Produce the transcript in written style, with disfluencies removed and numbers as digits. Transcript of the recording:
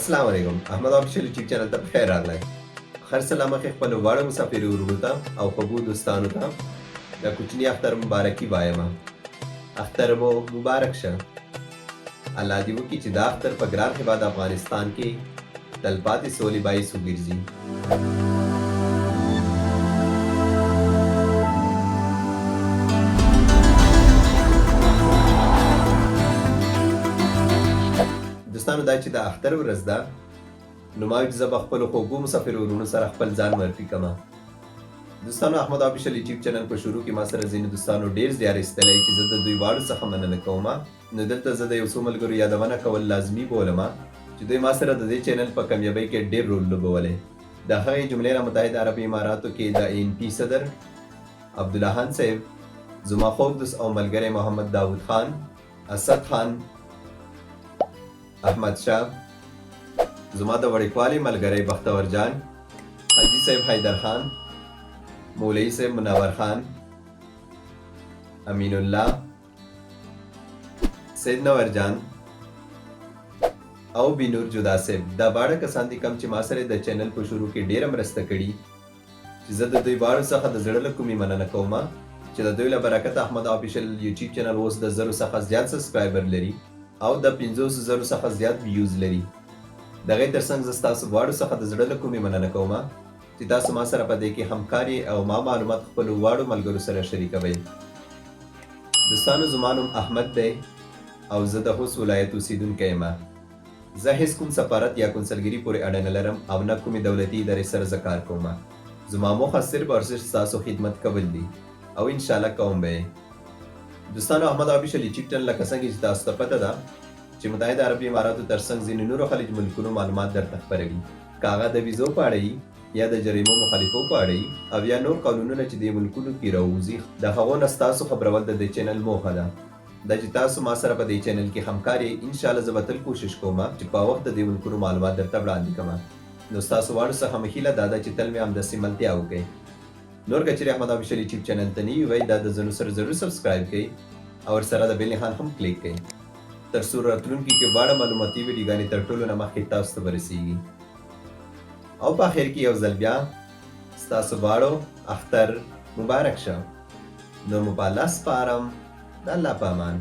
السلام علیکم احمد آفیشل یوټیوب چینل ته بخیر راغلی. هر څه له مخکې خپلو واړه مسافرو وروڼو ته او خوږو دوستانو ته د کوچني اختر مبارکي وایم. اختر مو مبارک شه. الله دې وکړي چې دا اختر په ګران هېواد افغانستان کې تلپاتې سولې باعث وګرځي. دوستانو دا چې د اختر ورځ ده نو ما وایي چې زه به خپلو خوږو مسافرو وروڼو سره خپل ځان معرفي کړم. دوستانو احمد آفیشل یوټیوب چینل په شروع کې ما سره ځینې دوستانو ډېر زیار ایستلی چې زه د دوی واړو څخه مننه کوم. نو دلته زه د یو څو ملګرو یادونه کول لازمي بولم چې دوی ما سره د دې چینل په کامیابۍ کې ډېر رول لوبولی. د هغې جملې نه متحده عرب اماراتو کې د ANP صدر عبدالله خان صاحب، زما خوږ دوست او ملګری محمد داود خان، اسد خان، احمد شاه، زما د وړکوالي ملګری بختور جان، حاجي صاحب حیدر خان، مولوي صاحب منور خان، امین الله، سید نور جان او بینور جدا صاحب. دا باړه کسان دي کم چې ما سره د چینل په شروع کې ډیره مرسته کړي چې زه د دوی باړو څخه د زړه له کومې مننه کوم چې د دوی له برکته احمد آفیشل یوټیوب چینل اوس د 1000 څخه زیات سبسکرایبر لري او د 500,000 څخه زیات ویوز لري. د هغې ترڅنګ زه ستاسو واړو څخه د زړه له کومې مننه کوم چې تاسو ما سره په دې کې همکاري او ما معلومات خپلو واړو ملګرو سره شریکوئ. دوستانو زما نوم احمد دی او زه د خوست ولایت اوسیدونکی یم. زه هیڅ کوم سفارت یا کنسلګري پورې اړه نه لرم او نه کومې دولتي ادارې سره زه کار کوم. زما موخه صرف او صرف ستاسو خدمت کول دي او انشاءالله کوم به یې. دوستانو احمد آفیشل یوټیوب چینل لکه څنګه چې تاسو ته پته ده چې متحده عربي اماراتو ترڅنګ ځینې نورو خلیج ملکونو معلومات درته خپروي، که هغه د ویزو په اړه وي یا د جریمو مخالفو په اړه وي او یا نور قانونونه چې دې ملکونو کې راووځي. د هغو نه ستاسو خبرول د دې چینل موخه ده. دا چې تاسو ما سره په دې چینل کې همکار یې، انشاءالله زه به تل کوشش کوم چې په وخت د دې ملکونو معلومات درته وړاندې کړم. نو ستاسو واړو څخه مې هیله دا ده چې تل مې همداسې ملتیا وکړئ. نور که چېرې احمد آفیشل یوټیوب چینل ته نه وئ دا د زنو سره ضرور سبسکرایب کړئ او ورسره د بیل نښان هم کلیک کړئ تر څو راتلونکي کې واړه معلوماتي ویډیوګانې تر ټولو نه مخکې تاسو ته ورسیږي. او په اخر کې یو ځل بیا ستاسو واړو اختر مبارک شه. نور مو په الله سپارم. د الله په امان.